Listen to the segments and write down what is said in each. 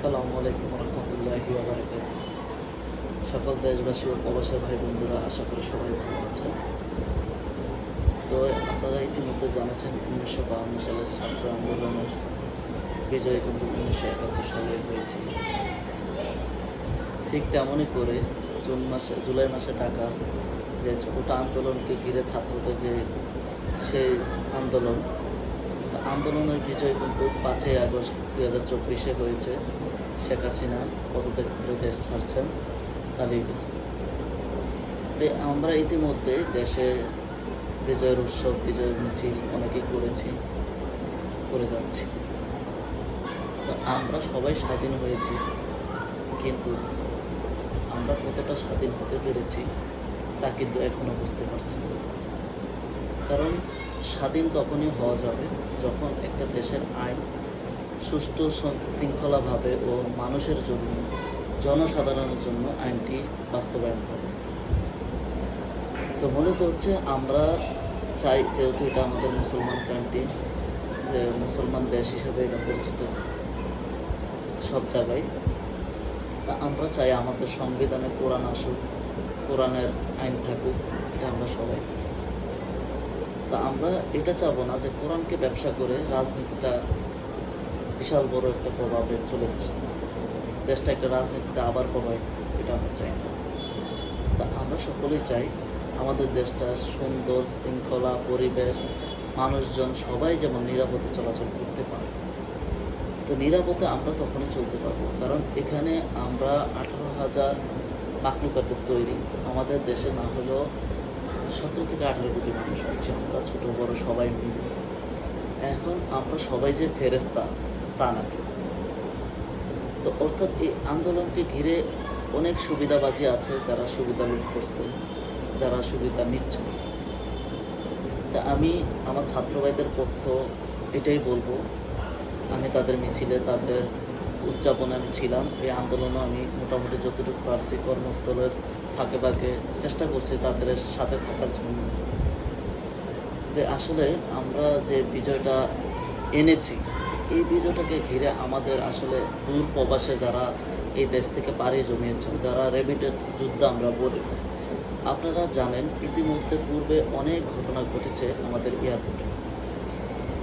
আসসালামু আলাইকুম রহমতুল্লাহি ওয়া বারাকাতুহু। সকল দেশবাসী ও প্রবাসী ভাই বন্ধুরা, আশা করি সবাই ভালো আছেন। তো আপনারা ইতিমধ্যে জানাচ্ছেন 1952 সালের ছাত্র আন্দোলনের বিজয় কিন্তু 1971 সালে হয়েছিল। ঠিক তেমনই করে জুলাই মাসে ঢাকার যে কোটা আন্দোলনকে ঘিরে ছাত্রদের যে সেই আন্দোলন আন্দোলনের বিজয় কিন্তু 5ই আগস্ট 2024 হয়েছে। শেখ হাসিনা পদত্যাগ করে দেশ ছাড়ছেন, পালিয়ে গেছে। তো আমরা ইতিমধ্যে দেশে বিজয়ের উৎসব, বিজয়ের মিছিল অনেকেই করে যাচ্ছি। তো আমরা সবাই স্বাধীন হয়েছি, কিন্তু আমরা কতটা স্বাধীন হতে পেরেছি তা কিন্তু এখনও বুঝতে পারছি না। কারণ স্বাধীন তখনই হওয়া যাবে যখন একটা দেশের আইন সুষ্ঠু শৃঙ্খলাভাবে ও মানুষের জন্য, জনসাধারণের জন্য আইনটি বাস্তবায়ন হবে। তো মূলত হচ্ছে আমরা চাই, যেহেতু এটা আমাদের মুসলমান কান্ট্রি, যে মুসলমান দেশ হিসেবে এটা পরিচিত সব জায়গায়, তা আমরা চাই আমাদের সংবিধানে কোরআন আসুক, কোরআনের আইন থাকুক, এটা আমরা সবাই চাই। তা আমরা এটা চাবো না যে কোরআনকে ব্যবসা করে রাজনীতিটা বিশাল বড় একটা প্রভাবে চলে আসে, দেশটা একটা রাজনীতিতে আবার প্রভাবিত, এটা আমরা চাই না। তা আমরা সকলেই চাই আমাদের দেশটা সুন্দর, শৃঙ্খলা, পরিবেশ, মানুষজন সবাই যেমন নিরাপদে চলাচল করতে পারে। তো নিরাপদে আমরা তখনই চলতে পারবো, কারণ এখানে আমরা 18,000 মাকলুকাতের তৈরি। আমাদের দেশে না হলেও 17 থেকে 18 কোটি মানুষ আছে, আমরা ছোটো বড় সবাই মিলে। এখন আমরা সবাই যে ফেরেস্তা তা না। তো অর্থাৎ এই আন্দোলনকে ঘিরে অনেক সুবিধাবাজি আছে, যারা সুবিধা লুট করছে, যারা সুবিধা নিচ্ছে। তা আমি আমার ছাত্র ভাইদের পক্ষ এটাই বলবো, আমি তাদের মিছিলে, তাদের উদযাপনে আমি ছিলাম। এই আন্দোলনে আমি মোটামুটি যতটুকু পারছি কর্মস্থলের ফাঁকে ফাঁকে চেষ্টা করছি তাদের সাথে থাকার জন্য। যে আসলে আমরা যে বিজয়টা এনেছি, এই বিজয়টাকে ঘিরে আমাদের আসলে দূর প্রবাসে যারা এই দেশ থেকে পাড়ি জমিয়েছেন, যারা রেমিটেড যুদ্ধ আমরা বলি, আপনারা জানেন ইতিমধ্যে পূর্বে অনেক ঘটনা ঘটেছে আমাদের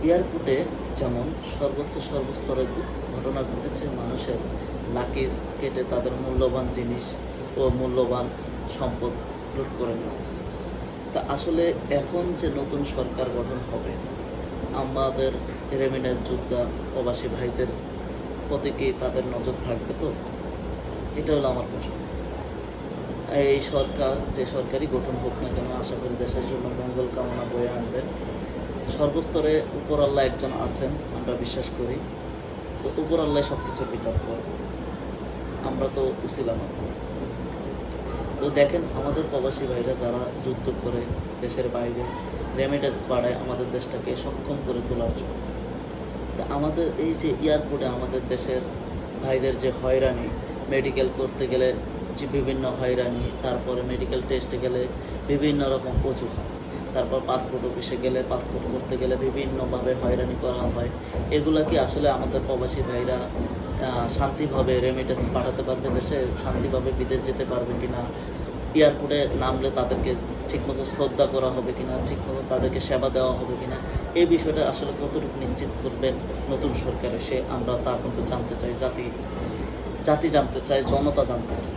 এয়ারপোর্টে যেমন সর্বস্তরে ঘটনা ঘটেছে, মানুষের লাকিজ কেটে তাদের মূল্যবান জিনিস ও মূল্যবান সম্পদ লুট করে নেওয়া। তা আসলে এখন যে নতুন সরকার গঠন হবে, আমাদের রেমিটেন্স যোদ্ধা প্রবাসী ভাইদের প্রতি কি তাদের নজর থাকবে? তো এটা হলো আমার প্রশ্ন। এই সরকার যে সরকারই গঠন হোক না কেন, আশা করি দেশের জন্য মঙ্গল কামনা বয়ে আনবেন। সর্বস্তরে উপর আল্লাহ একজন আছেন, আমরা বিশ্বাস করি। তো উপর আল্লাহ সব কিছুর বিচার করবে, আমরা তো উসিলা মাত্র। তো দেখেন আমাদের প্রবাসী ভাইরা যারা যুদ্ধ করে দেশের বাইরে রেমিটেন্স বাড়ায় আমাদের দেশটাকে সক্ষম করে তোলার জন্য। তা আমাদের এই যে এয়ারপোর্টে আমাদের দেশের ভাইদের যে হয়রানি, মেডিকেল করতে গেলে যে বিভিন্ন হয়রানি, তারপরে মেডিকেল টেস্টে গেলে বিভিন্ন রকম অজুহাত, তারপর পাসপোর্ট অফিসে গেলে পাসপোর্ট করতে গেলে বিভিন্নভাবে হয়রানি করা হয়। এগুলা কি আসলে আমাদের প্রবাসী ভাইরা শান্তিভাবে রেমিটেন্স পাঠাতে পারবে দেশে, শান্তিভাবে বিদেশ যেতে পারবে কিনা, এয়ারপোর্টে নামলে তাদেরকে ঠিকমতো শ্রদ্ধা করা হবে কিনা, ঠিকমতো তাদেরকে সেবা দেওয়া হবে কিনা, এই বিষয়টা আসলে কতটুকু নিশ্চিত করবেন নতুন সরকারে, সে আমরা তা কিন্তু জানতে চাই, জাতি জানতে চাই, জনতা জানতে চাই।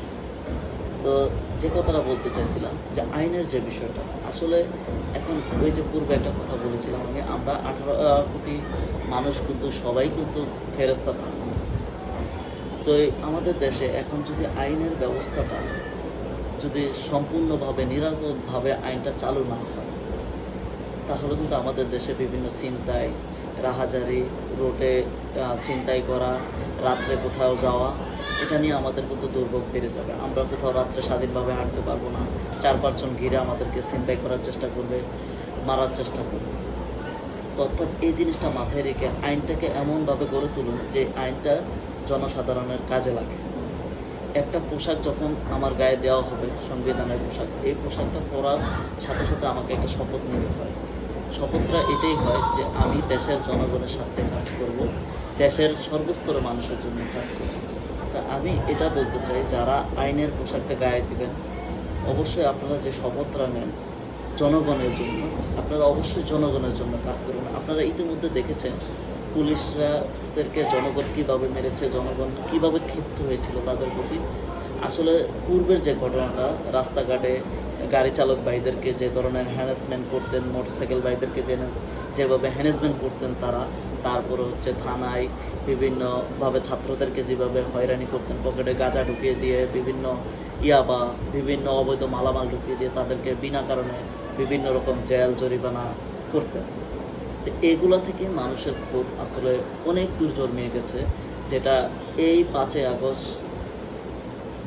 তো যে কথাটা বলতে চাইছিলাম যে আইনের যে বিষয়টা, আসলে এখন ওই যে পূর্বে একটা কথা বলেছিলাম আমরা 18 কোটি মানুষ কিন্তু সবাই কিন্তু ফেরেস্তা থাকবো। তো আমাদের দেশে এখন যদি আইনের ব্যবস্থাটা যদি সম্পূর্ণভাবে নিরাপদভাবে আইনটা চালু না হয়, তাহলে কিন্তু আমাদের দেশে বিভিন্ন ছিনতাই, রাহাজারি, রোডে ছিনতাই করা, রাত্রে কোথাও যাওয়া, এটা নিয়ে আমাদের কিন্তু দুর্ভোগ বেড়ে যাবে। আমরা কোথাও রাত্রে স্বাধীনভাবে হাঁটতে পারবো না, 4-5 জন ঘিরে আমাদেরকে ছিনতাই করার চেষ্টা করবে, মারার চেষ্টা করবে। তো অর্থাৎ এই জিনিসটা মাথায় রেখে আইনটাকে এমনভাবে গড়ে তুলুন যে আইনটা জনসাধারণের কাজে লাগে। একটা পোশাক যখন আমার গায়ে দেওয়া হবে, সংবিধানের পোশাক, এই পোশাকটা পরার সাথে সাথে আমাকে একটা শপথ নিতে হয়। শপথটা এটাই হয় যে আমি দেশের জনগণের সাথে কাজ করব, দেশের সর্বস্তরের মানুষের জন্য কাজ করে। তা আমি এটা বলতে চাই, যারা আইনের পোশাকটা গায়ে দিবেন, অবশ্যই আপনারা যে শপথটা নেন জনগণের জন্য, আপনারা অবশ্যই জনগণের জন্য কাজ করবেন। আপনারা ইতিমধ্যে দেখেছেন পুলিশরাদেরকে জনগণ কীভাবে মেরেছে, জনগণ কীভাবে ক্ষিপ্ত হয়েছিল তাদের প্রতি। আসলে পূর্বের যে ঘটনাটা, রাস্তাঘাটে গাড়ি চালক ভাইদেরকে যে ধরনের হ্যারাসমেন্ট করতেন, মোটরসাইকেল ভাইদেরকে যেভাবে হ্যারাসমেন্ট করতেন তারা, তারপরে হচ্ছে থানায় বিভিন্নভাবে ছাত্রদেরকে যেভাবে হয়রানি করতেন, পকেটে গাঁজা ঢুকিয়ে দিয়ে বিভিন্ন ইয়াবা বিভিন্ন অবৈধ মালামাল ঢুকিয়ে দিয়ে তাদেরকে বিনা কারণে বিভিন্ন রকম জেল জরিমানা করতেন। তো এগুলো থেকে মানুষের ক্ষোভ আসলে অনেক দূর জন্মিয়ে গেছে, যেটা এই 5ই আগস্ট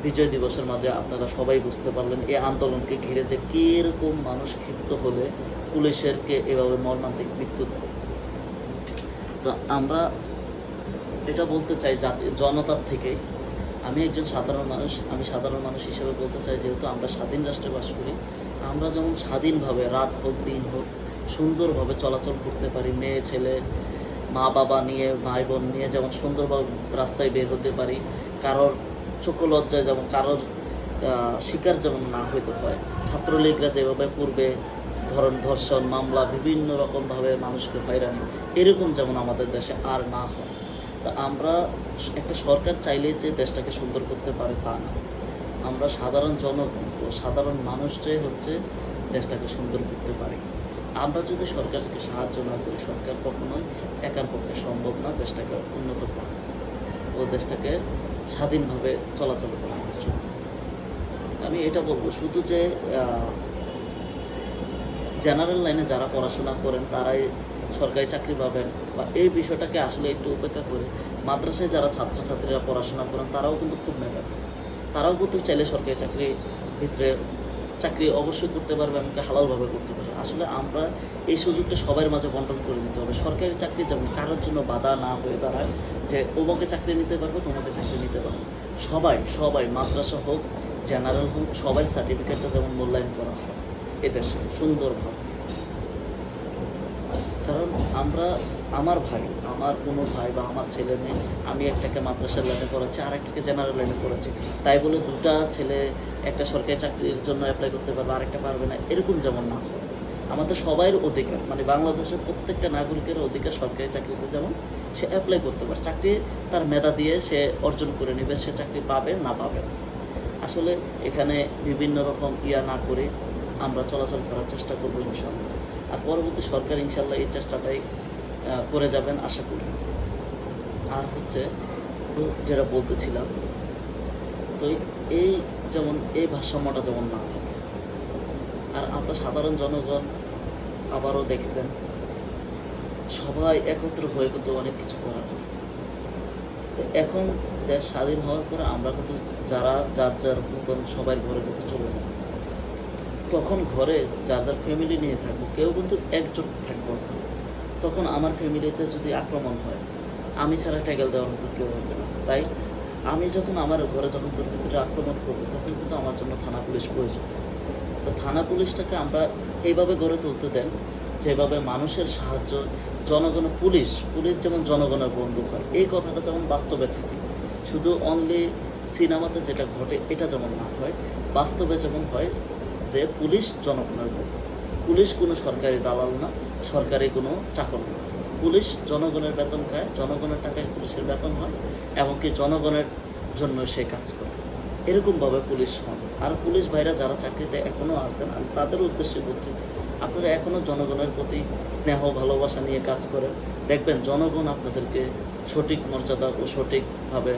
বিজয় দিবসের মাঝে আপনারা সবাই বুঝতে পারলেন। এই আন্দোলনকে ঘিরে যে কীরকম মানুষ ক্ষিপ্ত হলে পুলিশেরকে এভাবে মর্মান্তিক মৃত্যু দেয়। তো আমরা এটা বলতে চাই জনতার থেকে, আমি একজন সাধারণ মানুষ, আমি সাধারণ মানুষ হিসেবে বলতে চাই, যেহেতু আমরা স্বাধীন রাষ্ট্রে বাস করি, আমরা যেমন স্বাধীনভাবে রাত হোক দিন হোক সুন্দরভাবে চলাচল করতে পারি, মেয়ে ছেলে মা বাবা নিয়ে ভাই বোন নিয়ে যেমন সুন্দরভাবে রাস্তায় বের হতে পারি, কারোর চক্ষু লজ্জায় যেমন কারোর শিকার যেমন না হইতে হয়, ছাত্রলীগরা যেভাবে পূর্বে ধর্ষণ মামলা বিভিন্ন রকমভাবে মানুষকে হয়রানি, এরকম যেমন আমাদের দেশে আর না হয়। তা আমরা একটা সরকার চাইলেই যে দেশটাকে সুন্দর করতে পারে তা না, আমরা সাধারণ জনগণ ও সাধারণ মানুষটাই হচ্ছে দেশটাকে সুন্দর করতে পারি। আমরা যদি সরকারকে সাহায্য না করি, সরকার কখনোই একার পক্ষে সম্ভব না দেশটাকে উন্নত করা ও দেশটাকে স্বাধীনভাবে চলাচল করার জন্য। আমি এটা বলবো, শুধু যে জেনারেল লাইনে যারা পড়াশোনা করেন তারাই সরকারি চাকরি পাবেন বা এই বিষয়টাকে আসলে একটু উপেক্ষা করে মাদ্রাসায় যারা ছাত্রছাত্রীরা পড়াশোনা করেন তারাও কিন্তু খুব মেধাবী, তারাও কিন্তু চাইলে সরকারি চাকরির ভিতরে চাকরি অবশ্যই করতে পারবে, এমনকি হালালভাবে করতে পারবে। আসলে আমরা এই সুযোগটা সবার মাঝে বন্টন করে দিতে হবে। সরকারি চাকরি যেমন কারোর জন্য বাধা না হয়ে দাঁড়ায় যে ওমাকে চাকরি নিতে পারবে তোমাকে চাকরি নিতে পারবে, সবাই মাদ্রাসা হোক জেনারেল হোক সবাই সার্টিফিকেটটা যেমন মূল্যায়ন করা হয় এদেশে সুন্দরভাবে। কারণ আমার কোনো ভাই বা আমার ছেলে মেয়ে, আমি একটাকে মাদ্রাসার লাইনে পড়াচ্ছি আর একটাকে জেনারেল লাইনে পড়াচ্ছি, তাই বলে দুটা ছেলে একটা সরকারি চাকরির জন্য অ্যাপ্লাই করতে পারবে আরেকটা পারবে না, এরকম যেমন না হয়। আমাদের সবাইয়ের অধিকার, মানে বাংলাদেশের প্রত্যেকটা নাগরিকের অধিকার সরকারি চাকরিতে যেমন সে অ্যাপ্লাই করতে পারে, চাকরি তার মেধা দিয়ে সে অর্জন করে নেবে, সে চাকরি পাবে না পাবে না। আসলে এখানে বিভিন্ন রকম না করে আমরা চলাচল করার চেষ্টা করবো ইনশাল্লাহ। আর পরবর্তী সরকার ইনশাল্লাহ এই চেষ্টাটাই করে যাবেন আশা করি। আর হচ্ছে যেটা বলতেছিলাম, তো এই যেমন এই ভারসাম্যটা যেমন না থাকে। আর আমরা সাধারণ জনগণ আবারও দেখছেন সবাই একত্র হয়ে কিন্তু অনেক কিছু করা যায়। তো এখন দেশ স্বাধীন হওয়ার পরে আমরা কিন্তু যারা যার মতন সবাই ঘরে কিন্তু চলে যায়, তখন ঘরে যার ফ্যামিলি নিয়ে থাকবো, কেউ কিন্তু একজোট থাকবো। তখন আমার ফ্যামিলিতে যদি আক্রমণ হয়, আমি ছাড়া ট্যাগেল দেওয়ার মতো কেউ হবে না। তাই আমি যখন আমার ঘরে যখন দুর্বৃত্তরা আক্রমণ করবো, তখন কিন্তু আমার জন্য থানা পুলিশ প্রয়োজন। তো থানা পুলিশটাকে আমরা এইভাবে গড়ে তুলতে দেন যেভাবে মানুষের সাহায্য, জনগণের পুলিশ যেমন জনগণের বন্ধু হয়, এই কথাটা যেমন বাস্তবে থাকে। শুধু অনলি সিনেমাতে যেটা ঘটে এটা যেমন না হয়, বাস্তবে যেমন হয় যে পুলিশ জনগণের বন্ধু। পুলিশ কোনো সরকারি দালাল না, সরকারি কোনো চাকর না। পুলিশ জনগণের বেতন খায়, জনগণের টাকায় পুলিশের বেতন হয়, এমনকি জনগণের জন্য সে কাজ করে। এরকমভাবে পুলিশ হন। আর পুলিশ ভাইরা যারা চাকরিতে এখনও আছেন, আমি তাদের উদ্দেশ্যে বলছি, আপনারা এখনও জনগণের প্রতি স্নেহ ভালোবাসা নিয়ে কাজ করেন, দেখবেন জনগণ আপনাদেরকে সঠিক মর্যাদা ও সঠিকভাবে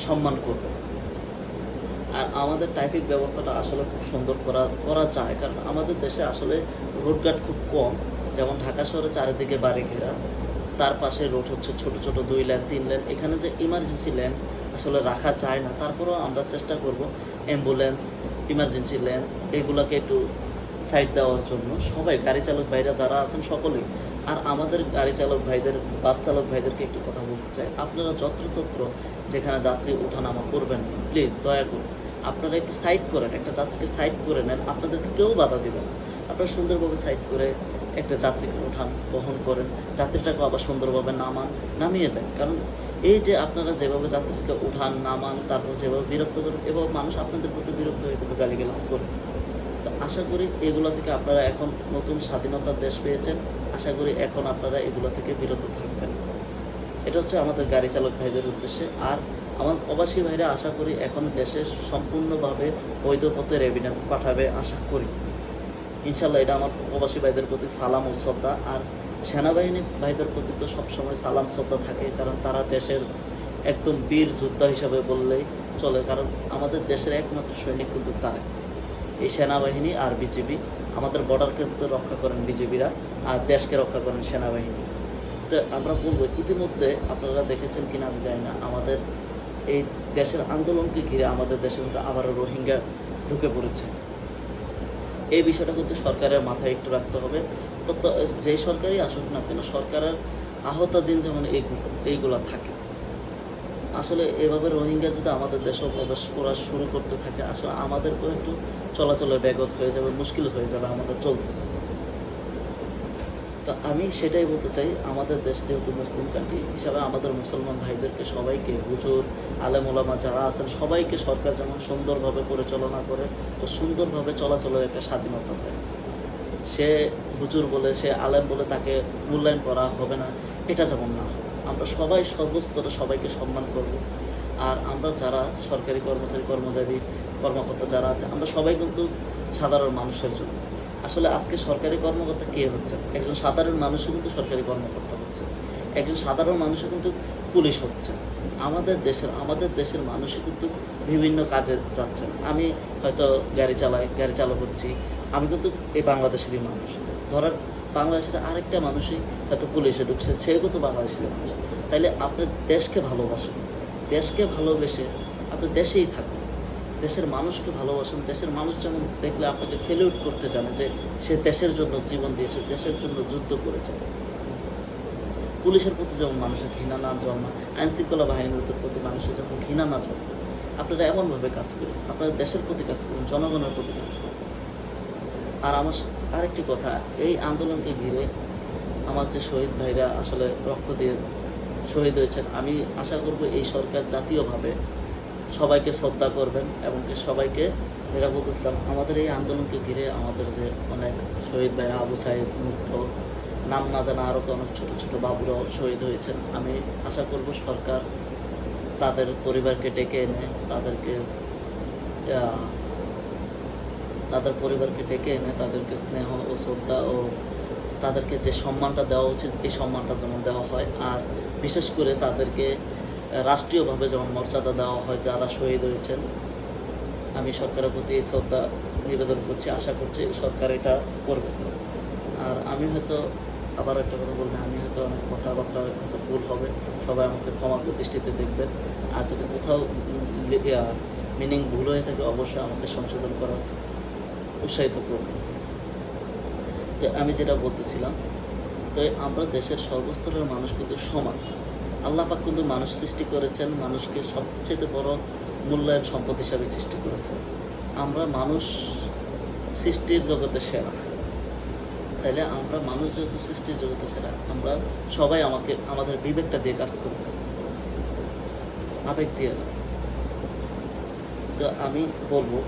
সম্মান করবে। আর আমাদের ট্রাফিক ব্যবস্থাটা আসলে খুব সুন্দর করা যায়, কারণ আমাদের দেশে আসলে রোডঘাট খুব কম। যেমন ঢাকা শহরে চারিদিকে বাড়ি ঘেরা, তার পাশে রোড হচ্ছে ছোট ছোট 2 লেন 3 লেন, এখানে যে ইমার্জেন্সি লেন আসলে রাখা যায় না। তারপরেও আমরা চেষ্টা করব অ্যাম্বুলেন্স, ইমার্জেন্সি লেন্স এগুলোকে একটু সাইড দেওয়ার জন্য। সবাই গাড়ি চালক ভাইরা যারা আছেন সকলেই। আর আমাদের গাড়ি চালক ভাইদের, বাস চালক ভাইদেরকে একটু কথা বলতে চাই, আপনারা যত্রতত্র যেখানে যাত্রী ওঠানামা করবেন না, প্লিজ দয়া করে আপনারা একটু সাইড করেন, একটা যাত্রীকে সাইড করে নেন, আপনাদেরকে কেউ বাধা দেবে না। আপনারা সুন্দরভাবে সাইড করে একটা যাত্রীকে উঠান, বহন করেন, যাত্রীটাকে আবার সুন্দরভাবে নামিয়ে দেন। কারণ এই যে আপনারা যেভাবে যাত্রীকে উঠান, নামান, তারপর যেভাবে বিরক্ত করেন, এভাবে মানুষ আপনাদের প্রতি বিরক্ত হয়ে কিন্তু গালিগালাজ করে। তো আশা করি এগুলো থেকে আপনারা এখন নতুন স্বাধীনতার দেশ পেয়েছেন, আশা করি এখন আপনারা এগুলো থেকে বিরত থাকবেন। এটা হচ্ছে আমাদের গাড়ি চালক ভাইদের উদ্দেশ্যে। আর আমার প্রবাসী ভাইরা আশা করি এখন দেশে সম্পূর্ণভাবে বৈধ পথের এভিডেন্স পাঠাবে আশা করি ইনশাল্লাহ। এটা আমার প্রবাসী ভাইদের প্রতি সালাম ও শ্রদ্ধা। আর সেনাবাহিনী ভাইদের প্রতি তো সবসময় সালাম শ্রদ্ধা থাকে, কারণ তারা দেশের একদম বীর যোদ্ধা হিসাবে বললেই চলে। কারণ আমাদের দেশের একমাত্র সৈনিক কিন্তু তারা, এই সেনাবাহিনী আর বিজেপি। আমাদের বর্ডারকে তো রক্ষা করেন বিজেপিরা, আর দেশকে রক্ষা করেন সেনাবাহিনী। তো আমরা বলবো, ইতিমধ্যে আপনারা দেখেছেন কিনা আমি জানি না, আমাদের এই দেশের আন্দোলনকে ঘিরে আমাদের দেশে কিন্তু আবারও রোহিঙ্গা ঢুকে পড়েছে। এই বিষয়টা কিন্তু সরকারের মাথায় একটু রাখতে হবে। তো যেই সরকারই আসুক না কেন, সরকারের আহত দিন যেমন এইগুলো থাকে। আসলে এভাবে রোহিঙ্গা যদি আমাদের দেশেও প্রবেশ করা শুরু করতে থাকে, আসলে আমাদেরকেও একটু চলাচলে ব্যাঘাত হয়ে যাবে, মুশকিল হয়ে যাবে আমাদের চলতে। তো আমি সেটাই বলতে চাই, আমাদের দেশ যেহেতু মুসলিম কান্ট্রি হিসাবে আমাদের মুসলমান ভাইদেরকে সবাইকে, হুজুর, আলেম ওলামা যারা আছেন সবাইকে সরকার যেমন সুন্দরভাবে পরিচালনা করে ও সুন্দরভাবে চলাচলের একটা স্বাধীনতা দেয়। সে হুজুর বলে, সে আলেম বলে তাকে মূল্যায়ন করা হবে না, এটা যেমন না হয়। আমরা সবাই সর্বস্তরে সবাইকে সম্মান করব। আর আমরা যারা সরকারি কর্মচারী কর্মকর্তা যারা আছে, আমরা সবাই কিন্তু সাধারণ মানুষের জন্য। আসলে আজকে সরকারি কর্মকর্তা কে হচ্ছে? একজন সাধারণ মানুষও কিন্তু সরকারি কর্মকর্তা হচ্ছে, একজন সাধারণ মানুষও কিন্তু পুলিশ হচ্ছে। আমাদের দেশের মানুষই কিন্তু বিভিন্ন কাজে যাচ্ছেন। আমি হয়তো গাড়ি চালক হচ্ছি, আমি কিন্তু এই বাংলাদেশেরই মানুষ। ধরার বাংলাদেশের আরেকটা মানুষই হয়তো পুলিশে ঢুকছে, সেও কিন্তু বাংলাদেশের মানুষ। তাইলে আপনি দেশকে ভালোবাসুন, দেশকে ভালোবেসে আপনি দেশেই থাকুন, দেশের মানুষকে ভালোবাসুন। দেশের মানুষ যেমন দেখলে আপনাকে সেলিউট করতে জানে যে সে দেশের জন্য জীবন দিয়েছে, দেশের জন্য যুদ্ধ করেছে। পুলিশের প্রতি যেমন মানুষের ঘৃণা না জন্মায়, আইনশৃঙ্খলা বাহিনীর প্রতি মানুষের যখন ঘৃণা না জন্মায়, আপনারা এমনভাবে কাজ করুন, আপনারা দেশের প্রতি কাজ করুন, জনগণের প্রতি কাজ করুন। আর আমার আরেকটি কথা, এই আন্দোলনকে ঘিরে আমার যে শহীদ ভাইরা আসলে রক্ত দিয়ে শহীদ হয়েছেন, আমি আশা করব এই সরকার জাতীয়ভাবে সবাইকে শ্রদ্ধা করবেন এবং সবাইকে, যেটা বলতেছিলাম, আমাদের এই আন্দোলনকে ঘিরে আমাদের যে অনেক শহীদ ভাইরা, আবু সাইদ, মুগ্ধ, নাম না জানা আরও অনেক ছোটো ছোটো বাবুরাও শহীদ হয়েছেন। আমি আশা করব সরকার তাদের পরিবারকে ডেকে এনে তাদেরকে স্নেহ ও শ্রদ্ধা ও তাদেরকে যে সম্মানটা দেওয়া উচিত, এই সম্মানটা যেমন দেওয়া হয়। আর বিশেষ করে তাদেরকে রাষ্ট্রীয়ভাবে যেমন মর্যাদা দেওয়া হয় যারা শহীদ হয়েছেন। আমি সরকারের প্রতি এই শ্রদ্ধা নিবেদন করছি, আশা করছি সরকার এটা করবে। আর আমি হয়তো আবার একটা কথা বলবেন, আমি হয়তো অনেক কথাবার্তা হয়তো ভুল হবে, সবাই আমাকে ক্ষমা দৃষ্টিতে দেখবেন। আর যদি কোথাও মিনিং ভুল হয়ে থাকে অবশ্যই আমাকে সংশোধন করার উৎসাহিত করবেন। তো আমি যেটা বলতেছিলাম, তো আমরা দেশের সর্বস্তরের মানুষ কিন্তু সমান। আল্লাহ পাক কিন্তু মানুষ সৃষ্টি করেছেন, মানুষকে সবচেয়ে বড় মূল্যায়ন সম্পদ হিসাবে সৃষ্টি করেছেন। আমরা মানুষ সৃষ্টির জগতে সেরা, তাইলে আমরা মানুষ যেহেতু সৃষ্টির জগতে সেরা, আমরা সবাই আমাদের বিবেকটা দিয়ে কাজ করব, আবেগ দিয়ে না। তো আমি বলবো,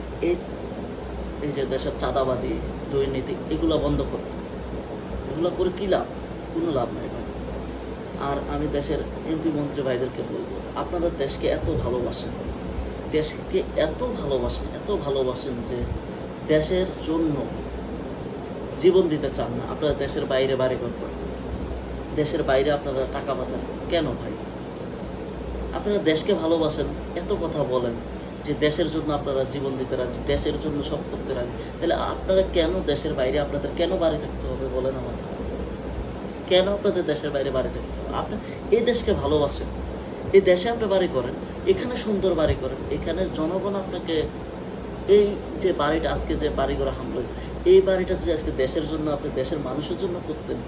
এই যে দেশের চাঁদাবাদী, দুর্নীতি, এগুলো বন্ধ করবে। এগুলো করে কী লাভ? কোনো লাভ নেই ভাই। আর আমি দেশের এমপি মন্ত্রী ভাইদেরকে বলবো, আপনারা দেশকে এত ভালোবাসেন, এত ভালোবাসেন যে দেশের জন্য জীবন দিতে চান না। আপনারা দেশের বাইরে বাড়ি ঘর করেন, দেশের বাইরে আপনারা টাকা বাঁচান কেন ভাই? আপনারা দেশকে ভালোবাসেন, এত কথা বলেন যে দেশের জন্য আপনারা জীবন দিতে রাজি, দেশের জন্য সব করতে রাজি, তাহলে আপনারা কেন দেশের বাইরে, আপনাদের কেন বাড়ি থাকতে হবে বলেন আমাকে? কেন আপনাদের দেশের বাইরে বাড়ি থাকতে হবে? আপনি এই দেশকে ভালোবাসেন, এই দেশে আপনি বাড়ি করেন, এখানে সুন্দর বাড়ি করেন, এখানে জনগণ আপনাকে, এই যে বাড়িটা আজকে যে বাড়ি করে হামলা হয়েছে, এই বাড়িটা যদি আজকে দেশের জন্য, আপনি দেশের মানুষের জন্য করতেন,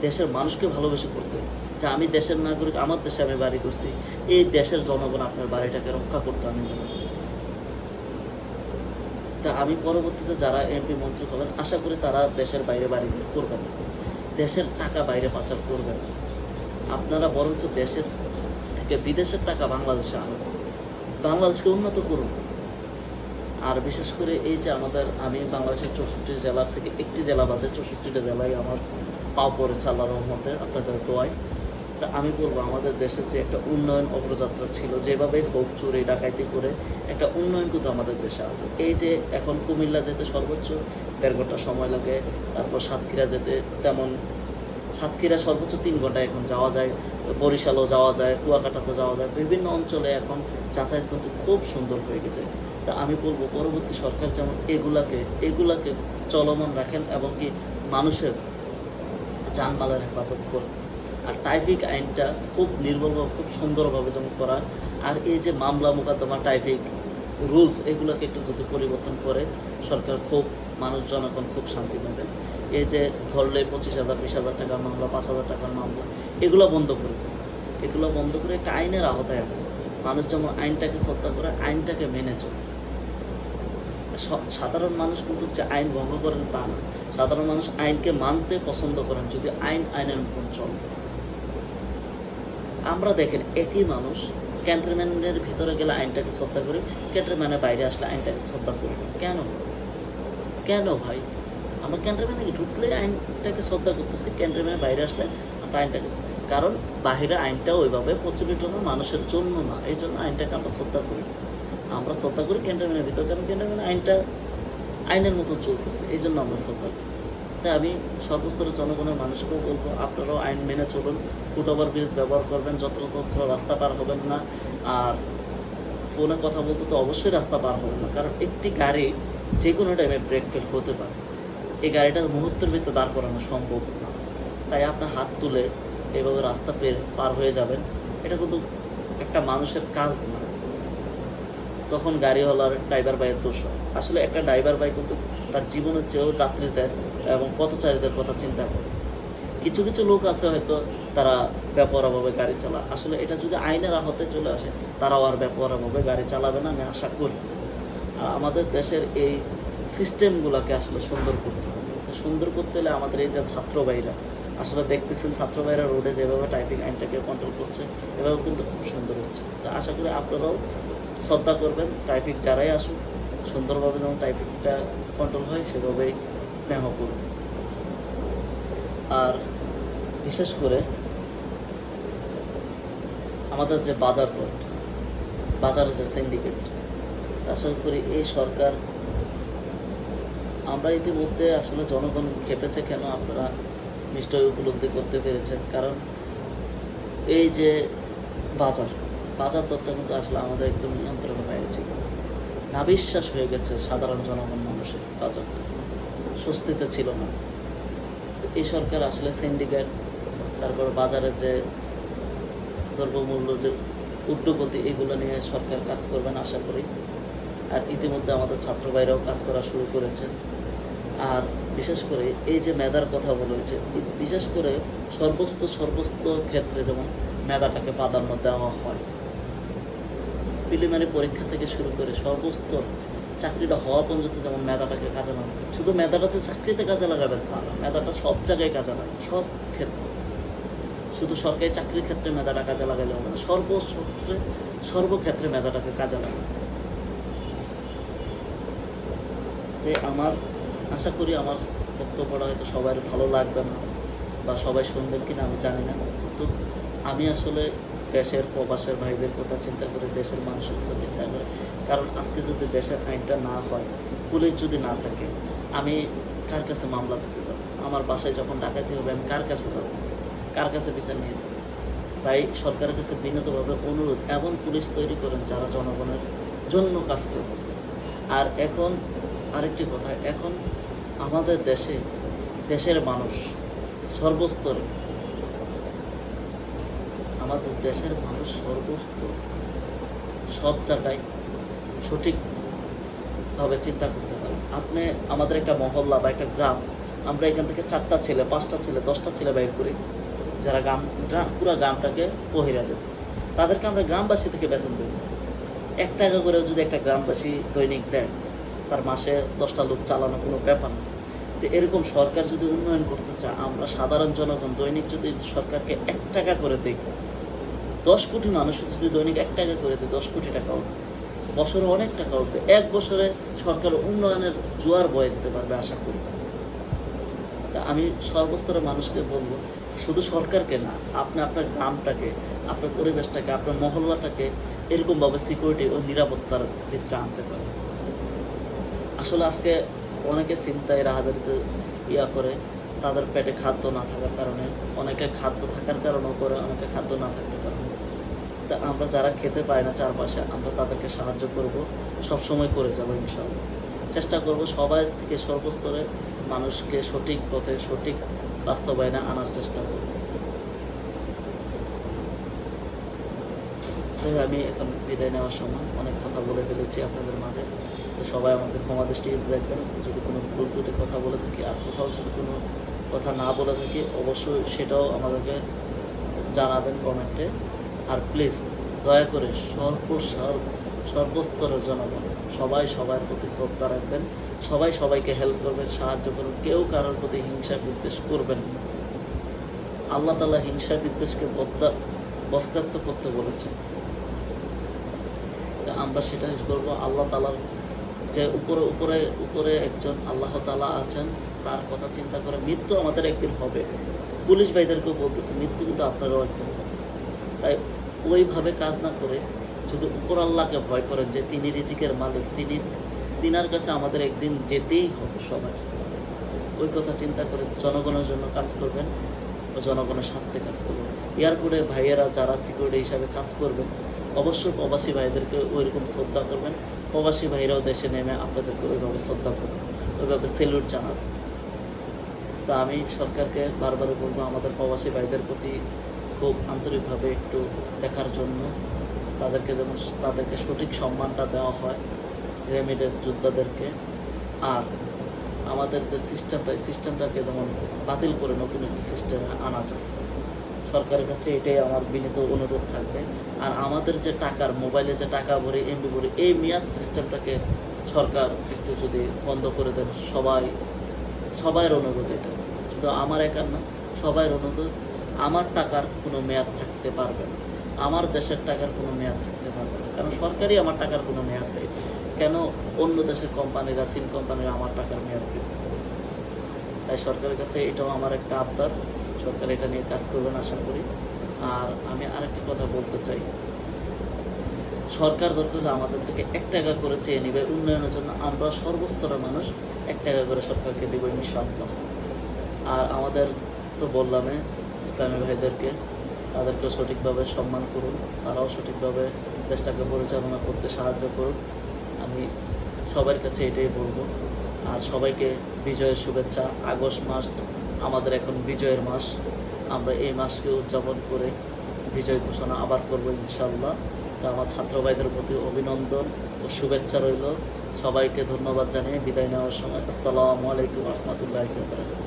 দেশের মানুষকে ভালোবেসে করতেন, যে আমি দেশের নাগরিক, আমার দেশে আমি বাড়ি করছি, এই দেশের জনগণ আপনার বাড়িটাকে রক্ষা করতে আমি মনে করি। তা আমি পরবর্তীতে যারা এমপি মন্ত্রী হবেন, আশা করি তারা দেশের বাইরে বাড়ি করবেন। দেশের টাকা বাইরে পাচার করবেন না। আপনারা বরঞ্চ দেশের থেকে বিদেশের টাকা বাংলাদেশে আনুন, বাংলাদেশকে উন্নত করুন। আর বিশেষ করে এই যে আমি বাংলাদেশের 64 জেলার থেকে একটি জেলা বাদে 64টা জেলায় আমার পাও পড়েছে আল্লাহর রহমতে, আপনাদের দোয়ায়। তা আমি বলবো আমাদের দেশের যে একটা উন্নয়ন অগ্রযাত্রা ছিল, যেভাবে হোক চুরি ডাকাইতি করে একটা উন্নয়ন কিন্তু আমাদের দেশে আছে। এই যে এখন কুমিল্লা যেতে সর্বোচ্চ 1.5 ঘন্টা সময় লাগে, তারপর সাতক্ষীরা যেতে তেমন, সাতক্ষীরা সর্বোচ্চ 3 ঘন্টা এখন যাওয়া যায়, বরিশালও যাওয়া যায়, কুয়াকাটাতেও যাওয়া যায়, বিভিন্ন অঞ্চলে এখন যাতায়াত কিন্তু খুব সুন্দর হয়ে গেছে। তা আমি বলবো পরবর্তী সরকার যেমন এগুলাকে চলমান রাখেন এবং কি মানুষের জানমালের হেফাজত করেন। আর ট্রাফিক আইনটা খুব নির্ভুলভাবে খুব সুন্দরভাবে যেমন করা, আর এই যে মামলা মোকদ্দমা ট্রাফিক রুলস এগুলোকে একটু যদি পরিবর্তন করে সরকার, খুব মানুষজন এখন খুব শান্তি পাবেন। এই যে ধরলে 25,000 20,000 টাকার মামলা, 5,000 টাকার মামলা, এগুলো বন্ধ করে দেন। এগুলো বন্ধ করে একটা আইনের আওতায় আনেন। মানুষ যেমন আইনটাকে শ্রদ্ধা করে, আইনটাকে মেনে চলে। সাধারণ মানুষ কিন্তু যে আইন ভঙ্গ করেন তা না, সাধারণ মানুষ আইনকে মানতে পছন্দ করেন যদি আইনের মতন চলে। আমরা দেখেন একই মানুষ ক্যান্টনমেন্টের ভিতরে গেলে আইনটাকে শ্রদ্ধা করি, ক্যান্টনমেন্টের বাইরে আসলে আইনটাকে শ্রদ্ধা করি। কেন ভাই? আমরা ক্যান্টনমেন্টে ঢুকলে আইনটাকে শ্রদ্ধা করতেছি, ক্যান্টনমেন্টের বাইরে আসলে আমরা আইনটাকে, কারণ বাহিরে আইনটা ওইভাবে প্রচলিত না, মানুষের জন্য না, এই জন্য আইনটাকে আমরা শ্রদ্ধা করি। আমরা শ্রদ্ধা করি ক্যান্টনমেন্টের ভিতরে, কারণ ক্যান্টনমেন্ট আইনের মতো চলতেছে, এই জন্য আমরা শ্রদ্ধা করি। তাই আমি সর্বস্তরের জনগণের মানুষকেও বলবো, আপনারাও আইন মেনে চলুন, ফুটওভার ব্রিজ ব্যবহার করবেন, যত্রতত্র রাস্তা পার হবেন না। আর ফোনে কথা বলতে তো অবশ্যই রাস্তা পার হবেন না, কারণ একটি গাড়ি যে কোনো টাইমে ব্রেক ফেল হতে পারে, এই গাড়িটা মুহূর্তের ভিতরে দাঁড় করানো সম্ভব না। তাই আপনার হাত তুলে এভাবে রাস্তা পার হয়ে যাবেন, এটা কিন্তু একটা মানুষের কাজ না। তখন গাড়িওয়ালার ড্রাইভার ভাইয়ের দোষ হয়। আসলে একটা ড্রাইভার ভাই কিন্তু তার জীবনের চেয়েও যাত্রীদের এবং পথচারীদের কথা চিন্তা করে। কিছু কিছু লোক আছে হয়তো তারা বেপরোয়াভাবে গাড়ি চালায়, আসলে এটা যদি আইনের আওতায় চলে আসে তারাও আর বেপরোয়াভাবে গাড়ি চালাবে না, আমি আশা করি। আর আমাদের দেশের এই সিস্টেমগুলোকে আসলে সুন্দর করতে হবে। সুন্দর করতে হলে আমাদের এই যে ছাত্র ভাইরা, আসলে দেখতেছেন ছাত্র ভাইরা রোডে যেভাবে ট্রাফিক আইনটাকে কন্ট্রোল করছে, এভাবে কিন্তু খুব সুন্দর হচ্ছে। তো আশা করি আপনারাও শ্রদ্ধা করবেন, ট্রাফিক যারাই আসুক সুন্দরভাবে যেমন ট্রাফিকটা কন্ট্রোল হয় সেভাবেই স্নেহ করুন। আর বিশেষ করে আমাদের যে বাজারের যে সিন্ডিকেট, আশা করি এই সরকার, আমরা ইতিমধ্যে আসলে জনগণ খেপেছে কেন আপনারা নিশ্চয়ই উপলব্ধি করতে পেরেছেন। কারণ এই যে বাজার দরটা কিন্তু আসলে আমাদের একদম নিয়ন্ত্রণে বাইরে ছিল, নাবিশ্বাস হয়ে গেছে সাধারণ জনগণ মানুষের, বাজারটা স্বস্তিতে ছিল না। তো এই সরকার আসলে সিন্ডিকেট, তারপর বাজারে যে দ্রব্যমূল্য যে উদ্যোগতি, এগুলো নিয়ে সরকার কাজ করবেন আশা করি। আর ইতিমধ্যে আমাদের ছাত্র ভাইরাও কাজ করা শুরু করেছেন। আর বিশেষ করে এই যে মেধার কথা বলা হয়েছে, বিশেষ করে সর্বস্ত ক্ষেত্রে যেমন মেধাটাকে প্রাধান্য দেওয়া হয়, প্রিলিমিনারি পরীক্ষা থেকে শুরু করে সর্বস্তর চাকরিটা হওয়া পর্যন্ত যেমন মেধাটাকে কাজে লাগাবে। শুধু মেধাটাতে চাকরিতে কাজে লাগাবেন তা না, মেধাটা সব জায়গায় কাজে লাগাবে, সব ক্ষেত্রে। শুধু সরকারি চাকরির ক্ষেত্রে মেধাটা কাজে লাগাইলে হবে না, সর্বক্ষেত্রে মেধাটাকে কাজে লাগাবে। তাই আমার আশা করি আমার বক্তব্যটা হয়তো সবার ভালো লাগবে না বা সবাই শুনবেন কিনা আমি জানি না, কিন্তু আমি আসলে দেশের প্রবাসের ভাইদের কথা চিন্তা করে, দেশের মানুষের কথা চিন্তা করে। কারণ আজকে যদি দেশের আইনটা না হয়, পুলিশ যদি না থাকে, আমি কার কাছে মামলা দিতে যাব? আমার বাসায় যখন ডাকাতি হবে আমি কার কাছে যাব? কার কাছে বিচার নিয়ে যাব? তাই সরকারের কাছে বিনীতভাবে অনুরোধ, এমন পুলিশ তৈরি করেন যারা জনগণের জন্য কাজ করবে। আর এখন আরেকটি কথা, এখন আমাদের দেশের মানুষ সর্বস্তরে, আমাদের দেশের মানুষ সর্বস্তর সব জায়গায় সঠিকভাবে চিন্তা করতে পারে। আপনি আমাদের একটা মহল্লা বা একটা গ্রাম, আমরা এখান থেকে 4টা ছেলে 5টা ছেলে 10টা ছেলে বাইর করি, যারা পুরো গ্রামটাকে বহিরা দেবে, তাদেরকে আমরা গ্রামবাসী থেকে বেতন দেব। 1 টাকা করে যদি একটা গ্রামবাসী দৈনিক দেয়, তার মাসে 10টা লোক চালানো কোনো ব্যাপার না। তো এরকম সরকার যদি উন্নয়ন করতে চায়, আমরা সাধারণ জনগণ দৈনিক যদি সরকারকে 1 টাকা করে দিই, 10 কোটি মানুষ যদি দৈনিক 1 টাকা করে দিই, 10 কোটি টাকা উঠবে, বছরে অনেক টাকা উঠবে। 1 বছরে সরকার উন্নয়নের জোয়ার বয়ে দিতে পারবে আশা করি। তা আমি সর্বস্তরের মানুষকে বলবো, শুধু সরকারকে না, আপনি আপনার গ্রামটাকে, আপনার পরিবেশটাকে, আপনার মহল্লাটাকে এরকমভাবে সিকিউরিটি ও নিরাপত্তার ভিতরে আনতে পারেন। আসলে আজকে অনেকে চিন্তায় রাহাজারিতে করে, তাদের পেটে খাদ্য না থাকার কারণে, অনেকে খাদ্য থাকার কারণেও করে, অনেকে খাদ্য না থাকার কারণে। তা আমরা যারা খেতে পাই না চারপাশে, আমরা তাদেরকে সাহায্য করব, সবসময় করে যাবো ইনশাআল্লাহ। চেষ্টা করব সবাই থেকে সর্বস্তরে মানুষকে সঠিক পথে, সঠিক বাস্তবায়নে আনার চেষ্টা করব। তাই আমি এখন বিদায় নেওয়ার সময় অনেক কথা বলে ফেলেছি আপনাদের মাঝে। তো সবাই আমাকে ক্ষমা দৃষ্টিতে দেখবেন যদি কোনো ভুল ত্রুটি কথা বলে থাকি, আর কোথাও যদি কোনো কথা না বলে থাকি অবশ্যই সেটাও আমাদেরকে জানাবেন কমেন্টে। আর প্লিজ দয়া করে সর্বস্তরের জনগণ সবাই সবার প্রতি শ্রদ্ধা রাখবেন, সবাই সবাইকে হেল্প করবেন, সাহায্য করবেন, কেউ কারোর প্রতি হিংসা বিদ্বেষ করবেন না। আল্লাহ তাআলা হিংসা বিদ্বেষকে বরখাস্ত করতে বলেছেন। আমরা সেটাই করবো। আল্লাহ তাআলার যে উপরে একজন আল্লাহ তাআলা আছেন, তার কথা চিন্তা করে মৃত্যু আমাদের একদিন হবে। পুলিশ ভাইদেরকেও বলতেছে মৃত্যু কিন্তু আপনারও একদিন হবে। তাই ওইভাবে কাজ না করে যদি উপর আল্লাহকে ভয় করেন যে তিনি রিজিকের মালিক, তিনার কাছে আমাদের একদিন যেতেই হবে সবাই, ওই কথা চিন্তা করে জনগণের জন্য কাজ করবেন ও জনগণের স্বার্থে কাজ করবেন। এয়ারপোর্টে ভাইয়েরা যারা সিকিউরিটি হিসাবে কাজ করবেন অবশ্যই প্রবাসী ভাইদেরকে ওইরকম শ্রদ্ধা করবেন। প্রবাসী ভাইরাও দেশে নেমে আপনাদেরকে ওইভাবে শ্রদ্ধা করবেন, ওইভাবে সেলুট জানাবেন। তা আমি সরকারকে বারবার বলবো আমাদের প্রবাসী ভাইদের প্রতি খুব আন্তরিকভাবে একটু দেখার জন্য, তাদেরকে সঠিক সম্মানটা দেওয়া হয়, রেমিটেন্স যোদ্ধাদেরকে। আর আমাদের যে সিস্টেমটাকে যেমন বাতিল করে নতুন একটি সিস্টেমে আনা যায়, সরকারের কাছে এটাই আমার বিনীত অনুরোধ থাকবে। আর আমাদের যে টাকার মোবাইলে যে টাকা ভরে, এমবি ভরে, এই মেয়াদ সিস্টেমটাকে সরকার একটু যদি বন্ধ করে দেন, সবাইয়ের অনুরোধ, এটা শুধু আমার একার না, সবাইয়ের অনুরোধ। আমার টাকার কোনো মেয়াদ থাকতে পারবে না, আমার দেশের টাকার কোনো মেয়াদ থাকতে পারবে না, কারণ সরকারই আমার টাকার কোনো মেয়াদ দেয়। কেন অন্য দেশের কোম্পানিরা, সিম কোম্পানিরা আমার টাকার মেয়াদ দেবে? তাই সরকারের কাছে এটাও আমার একটা আবদার, সরকার এটা নিয়ে কাজ করবেন আশা করি। আর আমি আরেকটা কথা বলতে চাই, সরকার দরকার হলে আমাদের থেকে 1 টাকা করে চেয়ে নেবে উন্নয়নের জন্য, আমরা সর্বস্তরের মানুষ 1 টাকা করে সরকারকে দেবো ইনশাআল্লাহ। আর আমাদের তো বললামই ইসলামী ভাইদেরকে, তাদেরকে সঠিকভাবে সম্মান করুন, তারাও সঠিকভাবে দেশটাকে পরিচালনা করতে সাহায্য করুন। আমি সবার কাছে এটাই বলবো। আর সবাইকে বিজয়ের শুভেচ্ছা। আগস্ট মাস আমাদের এখন বিজয়ের মাস, আমরা এই মাসকে উদযাপন করে বিজয় ঘোষণা আবার করবো ইনশাআল্লাহ। তো আমার ছাত্র ভাইদের প্রতি অভিনন্দন ও শুভেচ্ছা রইল। সবাইকে ধন্যবাদ জানিয়ে বিদায় নেওয়ার সময় আসসালামু আলাইকুম রহমতুল্লাহি ওয়া বারাকাতুহু।